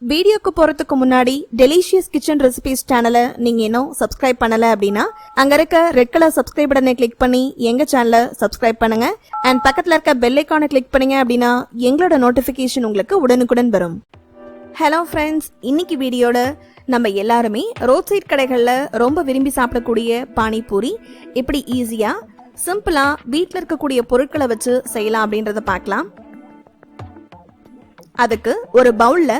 வீடியோக்கு போறதுக்கு முன்னாடி டெலிஷியஸ் கிச்சன் ரெசிபிஸ் சேனலை நீங்க இன்னும் சப்ஸ்கிரைப் பண்ணல அப்படின்னா அங்க இருக்க ரெட் கலர் சப்ஸ்கிரைப் பட்டனை கிளிக் பண்ணி எங்க சேனலை சப்ஸ்கிரைப் பண்ணுங்க அண்ட் பக்கத்துல இருக்க பெல் ஐகானை கிளிக் பண்ணீங்க அப்படின்னா எங்களோட நோட்டிபிகேஷன் உங்களுக்கு உடனுக்குடன் வரும். ஹலோ ஃப்ரெண்ட்ஸ், இன்னைக்கு வீடியோட நம்ம எல்லாருமே ரோட் சைட் கடைகள்ல ரொம்ப விரும்பி சாப்பிடக்கூடிய பானிபூரி எப்படி ஈஸியா சிம்பிளா வீட்டில் இருக்கக்கூடிய பொருட்களை வச்சு செய்யலாம் அப்படின்றத பார்க்கலாம். அதுக்கு ஒரு பவுல்ல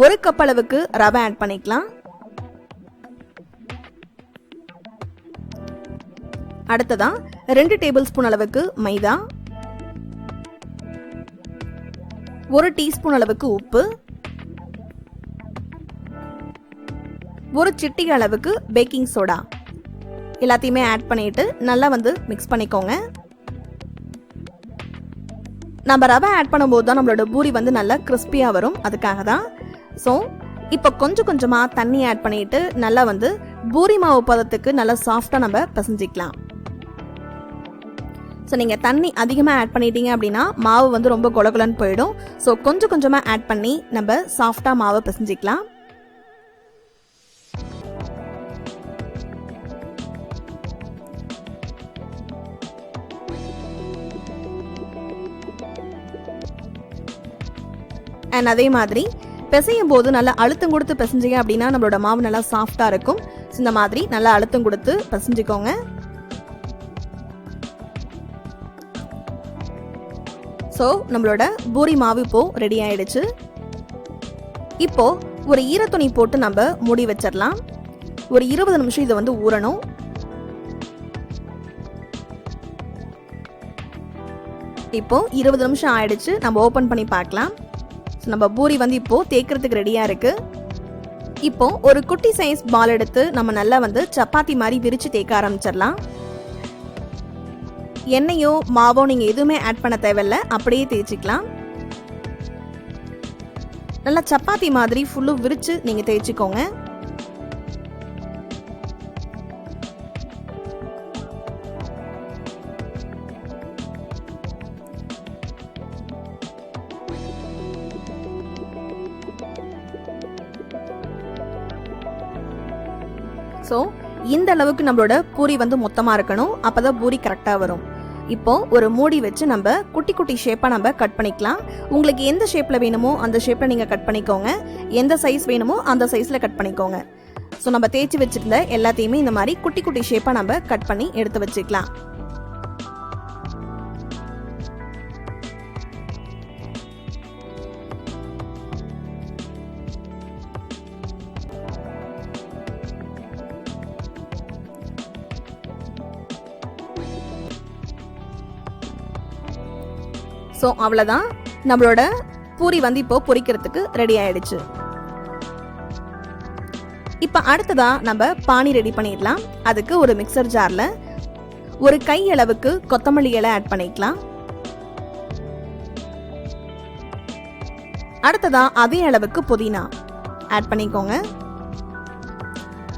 1 கப் அளவுக்கு ரவை ஆட் பண்ணிக்கலாம். அடுத்ததா 2 டேபிள் ஸ்பூன் அளவுக்கு மைதா, 1 டீஸ்பூன் அளவுக்கு உப்பு, 1 சிட்டிகை அளவுக்கு பேக்கிங் சோடா எல்லாத்தையுமே ஆட் பண்ணிட்டு நல்லா மிக்ஸ் பண்ணிக்கோங்க. நம்ம ரவை ஆட் பண்ணும்போது தான் நம்மளோட பூரி நல்லா கிறிஸ்பியா வரும், அதுக்காக தான். ஸோ இப்போ கொஞ்சம் கொஞ்சமா தண்ணி ஆட் பண்ணிட்டு நல்லா பூரி மாவு பதத்துக்கு நல்லா சாஃப்டா நம்ம பிசைஞ்சிக்கலாம். ஸோ நீங்க தண்ணி அதிகமா ஆட் பண்ணிட்டீங்க அப்படின்னா மாவு ரொம்ப கொலகொலன்னு போயிடும். ஸோ கொஞ்சம் கொஞ்சமா ஆட் பண்ணி நம்ம சாஃப்டா மாவை பிசைஞ்சிக்கலாம். அண்ட் அதே மாதிரி பிசையும் போது நல்லா அழுத்தம் கொடுத்து பிசைஞ்சிங்க அப்படின்னா நம்மளோட மாவு நல்லா சாஃப்டா இருக்கும். இந்த மாதிரி நல்லா அழுத்தம் கொடுத்து பிசைஞ்சிக்கோங்க. ஸோ நம்மளோட பூரி மாவு இப்போ ரெடி ஆயிடுச்சு. இப்போ ஒரு ஈரத்துணி போட்டு நம்ம மூடி வச்சிடலாம். ஒரு 20 நிமிஷம் இதை ஊறணும். இப்போ 20 நிமிஷம் ஆயிடுச்சு. நம்ம ஓபன் பண்ணி பார்க்கலாம். நம்ம பூரி இப்போ தேய்க்கிறதுக்கு ரெடியா இருக்கு. இப்போ ஒரு குட்டி சைஸ் பால் எடுத்து நம்ம நல்லா சப்பாத்தி மாதிரி விரிச்சு தேய்க்க ஆரம்பிச்சிடலாம். எண்ணெயோ மாவோ நீங்க எதுவுமே ஆட் பண்ண தேவையில்ல, அப்படியே தேய்ச்சிக்கலாம். நல்லா சப்பாத்தி மாதிரி ஃபுல்லும் விரிச்சு நீங்க தேய்ச்சிக்கோங்க. ஸோ இந்த அளவுக்கு நம்மளோட பூரி மொத்தமா இருக்கணும், அப்பதான் பூரி கரெக்டா வரும். இப்போ ஒரு மூடி வச்சு நம்ம குட்டி குட்டி ஷேப்பா நம்ம கட் பண்ணிக்கலாம். உங்களுக்கு எந்த ஷேப்ல வேணுமோ அந்த ஷேப்ல நீங்க கட் பண்ணிக்கோங்க. எந்த சைஸ் வேணுமோ அந்த சைஸ்ல கட் பண்ணிக்கோங்க. ஸோ நம்ம தேய்ச்சி வச்சிருந்த எல்லாத்தையுமே இந்த மாதிரி குட்டி குட்டி ஷேப்பா நம்ம கட் பண்ணி எடுத்து வச்சுக்கலாம். ஸோ அவ்வளோதான், நம்மளோட பூரி இப்போ பொரிக்கிறதுக்கு ரெடி ஆயிடுச்சு. இப்போ அடுத்ததா நம்ம பானி ரெடி பண்ணிடலாம். அதுக்கு ஒரு மிக்சர் ஜார்ல ஒரு கை அளவுக்கு கொத்தமல்லி இலை ஆட் பண்ணிக்கலாம். அடுத்ததா அதே அளவுக்கு புதினா ஆட் பண்ணிக்கோங்க.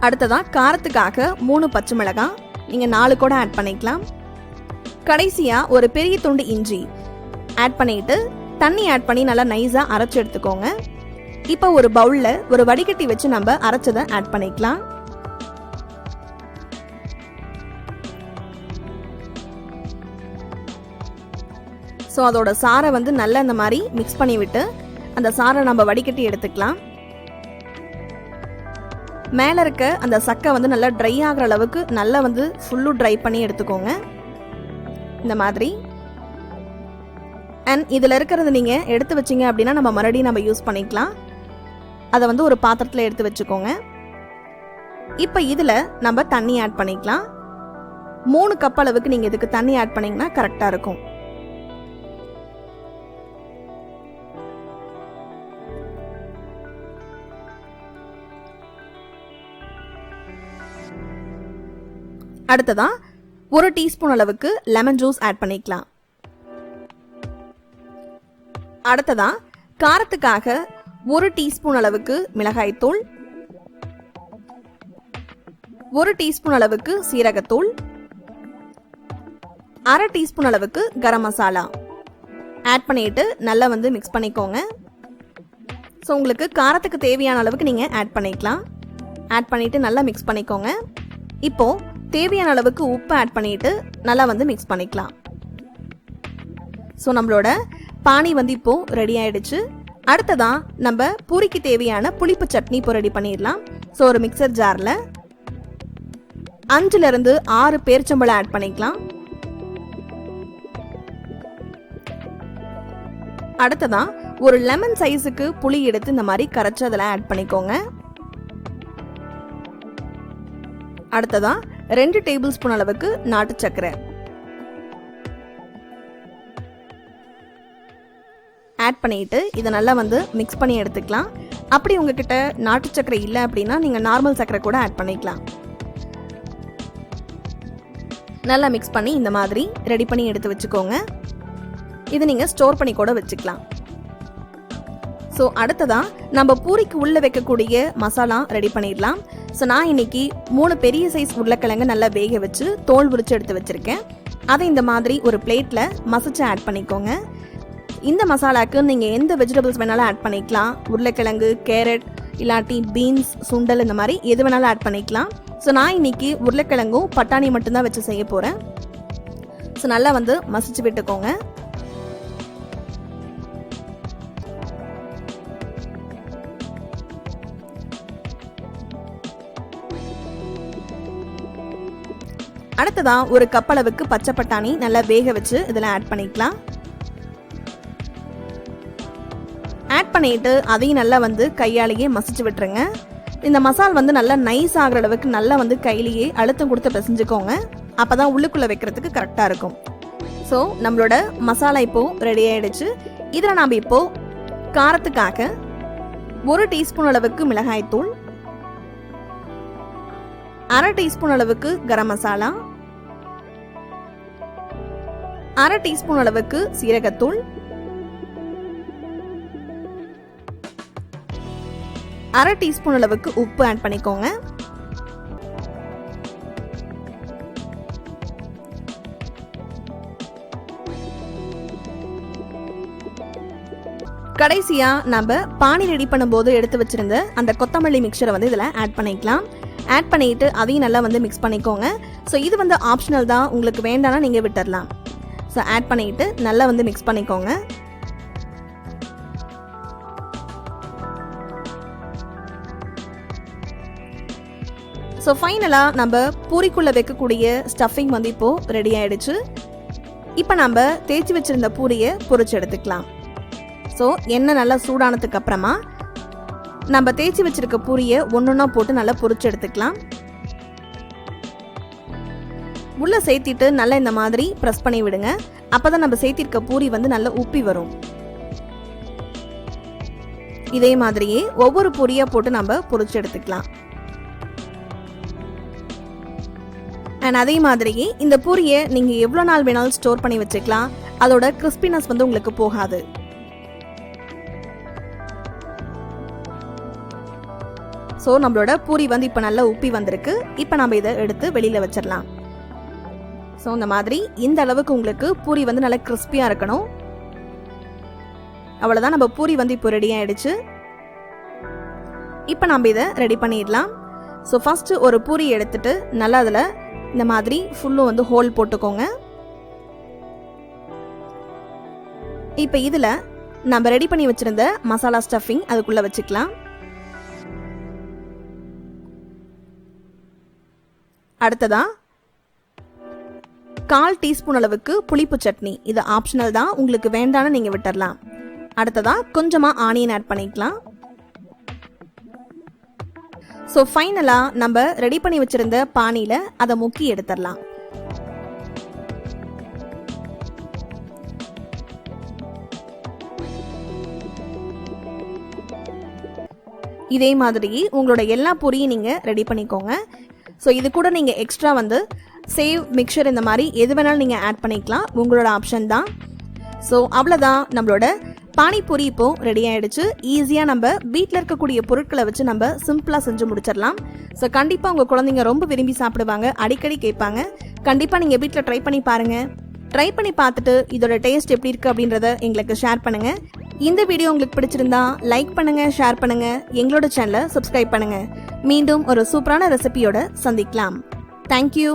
அடுத்ததா காரத்துக்காக 3 பச்சை மிளகாய், நீங்க 4 கூட ஆட் பண்ணிக்கலாம். கடைசியா ஒரு பெரிய துண்டு இஞ்சி ஆட் பண்ணிட்டு தண்ணி ஆட் பண்ணி நல்லா நைஸா அரைச்சு எடுத்துக்கோங்க. இப்போ ஒரு பவுல்ல ஒரு வடிகட்டி வச்சு நம்ம அரைச்சதை ஆட் பண்ணிக்கலாம். ஸோ அதோட சாரை நல்லா இந்த மாதிரி மிக்ஸ் பண்ணி விட்டு அந்த சாரை நம்ம வடிகட்டி எடுத்துக்கலாம். மேல இருக்க அந்த சக்கை நல்லா ட்ரை ஆகிற அளவுக்கு நல்லா ஃபுல்லு ட்ரை பண்ணி எடுத்துக்கோங்க இந்த மாதிரி. அண்ட் இதில் இருக்கிறது நீங்கள் எடுத்து வச்சிங்க அப்படின்னா நம்ம மறுபடியும் நம்ம யூஸ் பண்ணிக்கலாம். அதை ஒரு பாத்திரத்தில் எடுத்து வச்சுக்கோங்க. இப்போ இதில் நம்ம தண்ணி ஆட் பண்ணிக்கலாம். 3 கப் அளவுக்கு நீங்கள் இதுக்கு தண்ணி ஆட் பண்ணிங்கன்னா கரெக்டாக இருக்கும். அடுத்ததா 1 டீஸ்பூன் அளவுக்கு லெமன் ஜூஸ் ஆட் பண்ணிக்கலாம். அடுத்ததா காரத்துக்காக 1 டீஸ்பூன் அளவுக்கு மிளகாய் தூள், 1 டீஸ்பூன் அளவுக்கு சீரகத்தூள், 1/2 டீஸ்பூன் அளவுக்கு கரம் மசாலா ஆட் பண்ணிட்டு நல்லா மிக்ஸ் பண்ணிக்கோங்க. ஸோ உங்களுக்கு காரத்துக்கு தேவையான அளவுக்கு நீங்கள் ஆட் பண்ணிக்கலாம். ஆட் பண்ணிவிட்டு நல்லா மிக்ஸ் பண்ணிக்கோங்க. இப்போது தேவையான அளவுக்கு உப்பு ஆட் பண்ணிவிட்டு நல்லா வந்து மிக்ஸ் பண்ணிக்கலாம். ஸோ நம்மளோட பானி வந்து இப்போது ரெடி ஆகிடுச்சு. அடுத்ததான் நம்ம பூரிக்கு தேவையான புளிப்பு சட்னி இப்போ ரெடி பண்ணிடலாம். ஸோ ஒரு மிக்சர் ஜாரில் 5 to 6 பேரிச்சம்பழம் ஆட் பண்ணிக்கலாம். அடுத்ததான் ஒரு லெமன் சைஸுக்கு புளி எடுத்து இந்த மாதிரி கரைச்சி அதில் ஆட் பண்ணிக்கோங்க. அடுத்ததான் 2 டேபிள்ஸ்பூன் அளவுக்கு நாட்டு சர்க்கரை ஆட் பண்ணிட்டு இதை நல்லா வந்து மிக்ஸ் பண்ணி எடுத்துக்கலாம். அப்படி உங்ககிட்ட நாட்டு சர்க்கரை இல்லை அப்படின்னா நீங்கள் நார்மல் சர்க்கரை கூட ஆட் பண்ணிக்கலாம். நல்லா மிக்ஸ் பண்ணி இந்த மாதிரி ரெடி பண்ணி எடுத்து வச்சுக்கோங்க. இதை நீங்கள் ஸ்டோர் பண்ணி கூட வச்சுக்கலாம். ஸோ அடுத்ததான் நம்ம பூரிக்கு உள்ளே வைக்கக்கூடிய மசாலா ரெடி பண்ணிடலாம். ஸோ நான் இன்னைக்கு 3 பெரிய சைஸ் உருளைக்கிழங்கு நல்லா வேக வச்சு தோல் உரிச்சு எடுத்து வச்சுருக்கேன். அதை இந்த மாதிரி ஒரு பிளேட்டில் மசிச்சு ஆட் பண்ணிக்கோங்க. இந்த மசாலாவுக்கு நீங்கள் எந்த வெஜிடபிள்ஸ் வேணாலும் ஆட் பண்ணிக்கலாம். உருளைக்கிழங்கு, கேரட், இல்லாட்டி பீன்ஸ், சுண்டல் இந்த மாதிரி எது வேணாலும் ஆட் பண்ணிக்கலாம். ஸோ நான் இன்னைக்கு உருளைக்கிழங்கும் பட்டாணி மட்டும்தான் வச்சு செய்ய போகிறேன். ஸோ நல்லா வந்து மசிச்சு விட்டுக்கோங்க. அடுத்ததான் ஒரு கப் அளவுக்கு பச்சை பட்டாணி நல்லா வேக வச்சு இதில் ஆட் பண்ணிக்கலாம். ஆட் பண்ணிட்டு அதையும் நல்லா வந்து கையாலேயே மசிச்சு விட்டுருங்க. இந்த மசால் வந்து நல்லா நைஸ் ஆகிற அளவுக்கு நல்லா வந்து கையிலேயே அழுத்தம் கொடுத்து பிசைஞ்சுக்கோங்க. அப்போ தான் உள்ளுக்குள்ளே வைக்கிறதுக்கு கரெக்டாக இருக்கும். ஸோ நம்மளோட மசாலா இப்போது ரெடி ஆகிடுச்சு. இதில் நாம் இப்போது காரத்துக்காக 1 டீஸ்பூன் அளவுக்கு மிளகாய்த்தூள், 1/2 டீஸ்பூன் அளவுக்கு கரம் மசாலா, 1/2 டீஸ்பூன் அளவுக்கு சீரகத்தூள், 1/2 டீஸ்பூன் அளவுக்கு உப்பு ஆட் பண்ணிக்கோங்க. கடைசியா நம்ம பானி ரெடி பண்ணும்போது எடுத்து வச்சிருந்த அந்த கொத்தமல்லி மிக்சரை வந்து இதில் ஆட் பண்ணிக்கலாம். ஆட் பண்ணிட்டு அதையும் நல்லா வந்து மிக்ஸ் பண்ணிக்கோங்க. ஸோ இது வந்து ஆப்ஷனல் தான், உங்களுக்கு வேண்டாம்னா நீங்கள் விட்டுடலாம். ஸோ ஆட் பண்ணிட்டு நல்லா வந்து மிக்ஸ் பண்ணிக்கோங்க. ஸோ ஃபைனலாக நம்ம பூரிக்குள்ளே வைக்கக்கூடிய ஸ்டஃபிங் வந்து இப்போது ரெடி ஆகிடுச்சு. இப்போ நம்ம தேய்ச்சி வச்சுருந்த பூரியை பொரிச்சு எடுத்துக்கலாம். ஸோ எண்ணெய் நல்லா சூடானதுக்கு அப்புறமா நம்ம தேய்ச்சி வச்சிருக்க பூரியை ஒன்றொன்னா போட்டு நல்லா பொரிச்சு எடுத்துக்கலாம். உள்ள சேர்த்திட்டு நல்லா இந்த மாதிரி ப்ரெஸ் பண்ணி விடுங்க. அப்போதான் நம்ம சேர்த்திருக்க பூரி வந்து நல்லா உப்பி வரும். இதே மாதிரியே ஒவ்வொரு பூரியா போட்டு நம்ம பொரிச்சு எடுத்துக்கலாம். அண்ட் அதே மாதிரியே இந்த பூரியை நீங்கள் எவ்வளோ நாள் வேணாலும் ஸ்டோர் பண்ணி வச்சுக்கலாம். அதோட கிறிஸ்பினஸ் வந்து உங்களுக்கு போகாது. ஸோ நம்மளோட பூரி வந்து இப்போ நல்லா உப்பி வந்திருக்கு. இப்போ நம்ம இதை எடுத்து வெளியில் வச்சிடலாம். ஸோ இந்த மாதிரி இந்த அளவுக்கு உங்களுக்கு பூரி வந்து நல்லா கிறிஸ்பியாக இருக்கணும். அவ்வளோதான், நம்ம பூரி வந்து இப்போ ரெடி ஆகிடுச்சு. இப்போ நம்ம இதை ரெடி பண்ணிடலாம். ஸோ ஃபஸ்ட்டு ஒரு பூரி எடுத்துட்டு நல்லா அதில் இந்த மாதிரி ஃபுல்லும் வந்து ஹோல் போட்டுக்கோங்க. இப்போ இதில் நம்ம ரெடி பண்ணி வச்சுருந்த மசாலா ஸ்டஃபிங் அதுக்குள்ளே வச்சுக்கலாம். அடுத்ததா 1/4 டீஸ்பூன் அளவுக்கு புளிப்பு சட்னி. இது ஆப்ஷனல் தான், உங்களுக்கு வேண்டாம்னு நீங்கள் விட்டுடலாம். அடுத்ததா கொஞ்சமாக ஆனியன் ஆட் பண்ணிக்கலாம். ஸோ ஃபைனலாக நம்ம ரெடி பண்ணி வச்சுருந்த பானியில் அதை முக்கி எடுத்துடலாம். இதே மாதிரி உங்களோட எல்லா பூரியும் நீங்கள் ரெடி பண்ணிக்கோங்க. ஸோ இது கூட நீங்கள் எக்ஸ்ட்ரா வந்து சேவ் மிக்சர் இந்த மாதிரி எது வேணாலும் நீங்கள் ஆட் பண்ணிக்கலாம், உங்களோட ஆப்ஷன் தான். ஸோ அவ்வளோதான், நம்மளோட பானிபூரி இப்போது ரெடி ஆகிடுச்சு. ஈஸியாக நம்ம வீட்டில் இருக்கக்கூடிய பொருட்களை வச்சு நம்ம சிம்பிளாக செஞ்சு முடிச்சிடலாம். ஸோ கண்டிப்பாக உங்கள் குழந்தைங்க ரொம்ப விரும்பி சாப்பிடுவாங்க, அடிக்கடி கேட்பாங்க. கண்டிப்பாக நீங்கள் வீட்டில் ட்ரை பண்ணி பாருங்கள். ட்ரை பண்ணி பார்த்துட்டு இதோட டேஸ்ட் எப்படி இருக்குது அப்படின்றத எங்களுக்கு ஷேர் பண்ணுங்கள். இந்த வீடியோ உங்களுக்கு பிடிச்சிருந்தா லைக் பண்ணுங்க, ஷேர் பண்ணுங்க, எங்களோட சேனலை சப்ஸ்கிரைப் பண்ணுங்க. மீண்டும் ஒரு சூப்பரான ரெசிபியோட சந்திக்கலாம். தேங்க்யூ.